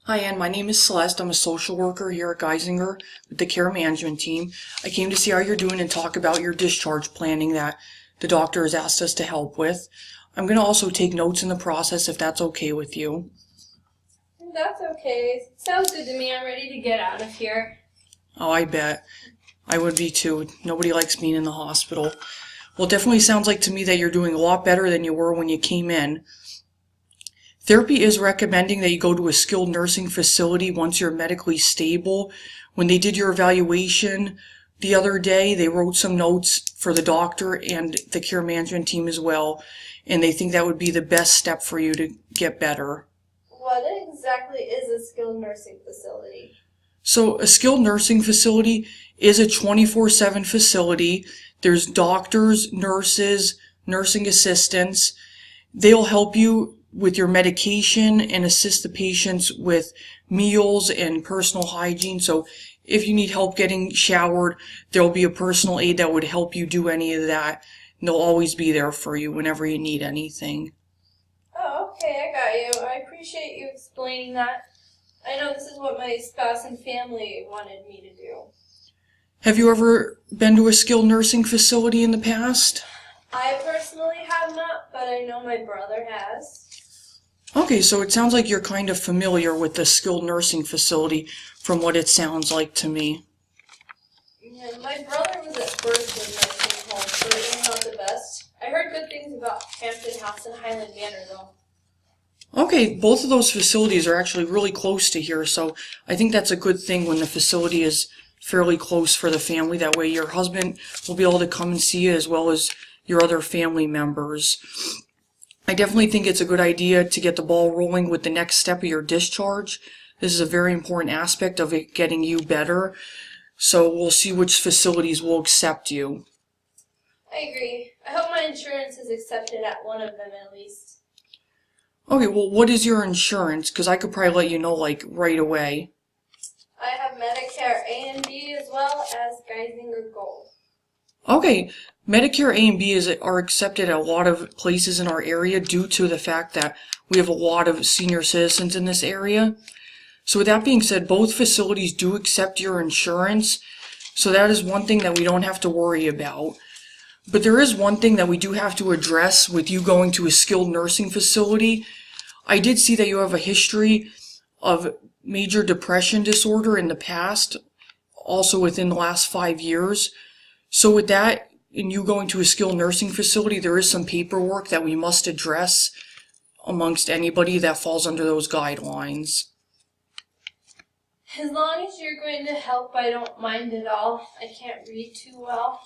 Hi, Ann. My name is Celeste. I'm a social worker here at Geisinger with the care management team. I came to see how you're doing and talk about your discharge planning that the doctor has asked us to help with. I'm going to also take notes in the process if that's okay with you. That's okay. Sounds good to me. I'm ready to get out of here. Oh, I bet. I would be too. Nobody likes being in the hospital. Well, it definitely sounds like to me that you're doing a lot better than you were when you came in. Therapy is recommending that you go to a skilled nursing facility once you're medically stable. When they did your evaluation the other day, they wrote some notes for the doctor and the care management team as well, and they think that would be the best step for you to get better. What exactly is a skilled nursing facility? So a skilled nursing facility is a 24/7 facility. There's doctors, nurses, nursing assistants. They'll help you with your medication and assist the patients with meals and personal hygiene. So if you need help getting showered, there'll be a personal aide that would help you do any of that. And they'll always be there for you whenever you need anything. Oh, okay, I got you. I appreciate you explaining that. I know this is what my spouse and family wanted me to do. Have you ever been to a skilled nursing facility in the past? I personally have not, but I know my brother has. Okay, so it sounds like you're kind of familiar with the skilled nursing facility from what it sounds like to me. Yeah, my brother was at first in nursing home, so it was not the best. I heard good things about Hampton House and Highland Manor, though. Okay, both of those facilities are actually really close to here, so I think that's a good thing when the facility is fairly close for the family. That way your husband will be able to come and see you as well as your other family members. I definitely think it's a good idea to get the ball rolling with the next step of your discharge. This is a very important aspect of it getting you better, so we'll see which facilities will accept you. I agree. I hope my insurance is accepted at one of them at least. Okay, well, what is your insurance? Because I could probably let you know, like, right away. I have Medicare A and B as well as Geisinger Gold. Okay, Medicare A and B are accepted at a lot of places in our area due to the fact that we have a lot of senior citizens in this area. So with that being said, both facilities do accept your insurance, so that is one thing that we don't have to worry about. But there is one thing that we do have to address with you going to a skilled nursing facility. I did see that you have a history of major depression disorder in the past, also within the last 5 years. So with that, and you going to a skilled nursing facility, there is some paperwork that we must address amongst anybody that falls under those guidelines. As long as you're going to help, I don't mind at all. I can't read too well.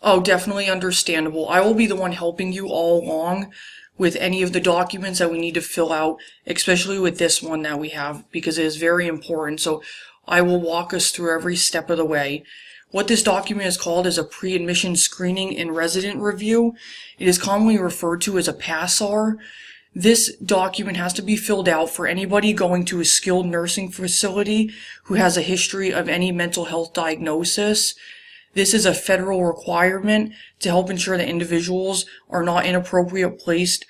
Oh, definitely understandable. I will be the one helping you all along with any of the documents that we need to fill out, especially with this one that we have, because it is very important. So I will walk us through every step of the way. What this document is called is a pre-admission screening and resident review. It is commonly referred to as a PASRR. This document has to be filled out for anybody going to a skilled nursing facility who has a history of any mental health diagnosis. This is a federal requirement to help ensure that individuals are not inappropriately placed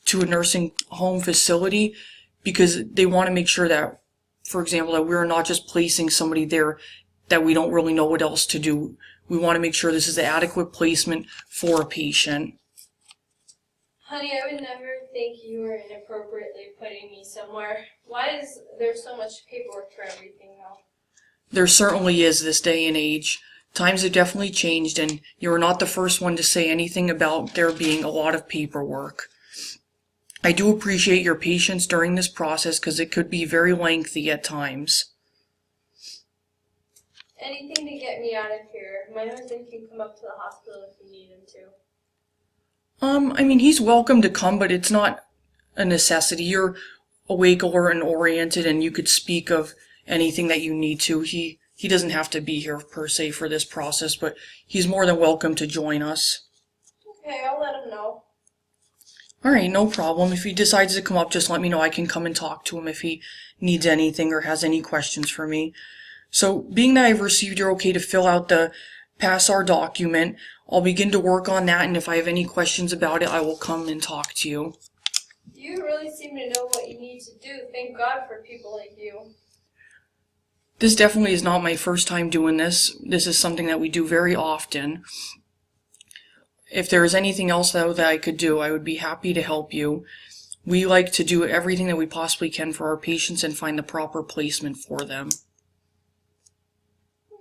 to a nursing home facility, because they want to make sure that, for example, that we're not just placing somebody there that we don't really know what else to do. We want to make sure this is the adequate placement for a patient. Honey, I would never think you were inappropriately putting me somewhere. Why is there so much paperwork for everything now? There certainly is this day and age. Times have definitely changed, and you are not the first one to say anything about there being a lot of paperwork. I do appreciate your patience during this process because it could be very lengthy at times. Anything to get me out of here. My husband can come up to the hospital if you need him to. I mean, he's welcome to come, but it's not a necessity. You're awake and oriented, and you could speak of anything that you need to. He doesn't have to be here per se for this process, but he's more than welcome to join us. Okay, I'll let him know. Alright, no problem. If he decides to come up, just let me know. I can come and talk to him if he needs anything or has any questions for me. So, being that I've received you're okay to fill out the PASRR document, I'll begin to work on that, and if I have any questions about it, I will come and talk to you. You really seem to know what you need to do. Thank God for people like you. This definitely is not my first time doing this. This is something that we do very often. If there is anything else though that I could do, I would be happy to help you. We like to do everything that we possibly can for our patients and find the proper placement for them.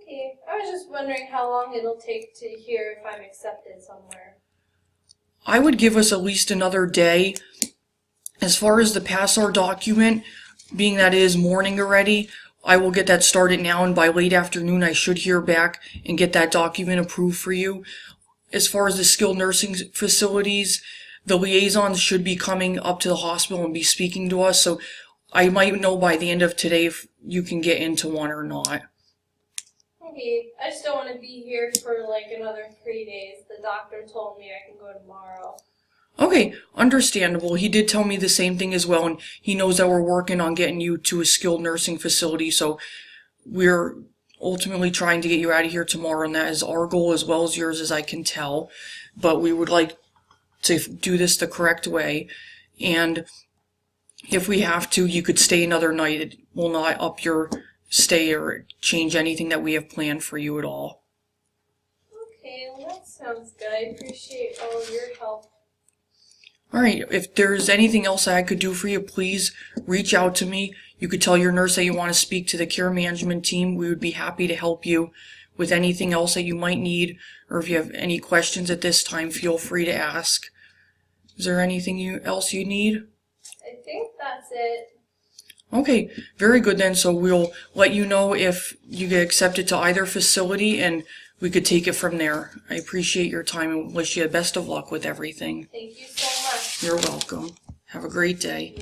Okay, I was just wondering how long it'll take to hear if I'm accepted somewhere. I would give us at least another day. As far as the PASRR document, being that it is morning already, I will get that started now, and by late afternoon I should hear back and get that document approved for you. As far as the skilled nursing facilities, the liaisons should be coming up to the hospital and be speaking to us, so I might know by the end of today if you can get into one or not. Okay, I just don't want to be here for like another 3 days. The doctor told me I can go tomorrow. Okay, understandable. He did tell me the same thing as well, and he knows that we're working on getting you to a skilled nursing facility, so we're ultimately trying to get you out of here tomorrow, and that is our goal as well as yours, as I can tell. But we would like to do this the correct way, and if we have to, you could stay another night. It will not up your stay or change anything that we have planned for you at all. Okay, well that sounds good. I appreciate all of your help. Alright, if there's anything else I could do for you, please reach out to me. You could tell your nurse that you want to speak to the care management team. We would be happy to help you with anything else that you might need, or if you have any questions at this time, feel free to ask. Is there anything else you need? I think that's it. Okay, very good then. So we'll let you know if you get accepted to either facility, and we could take it from there. I appreciate your time and wish you the best of luck with everything. Thank you so much. You're welcome. Have a great day.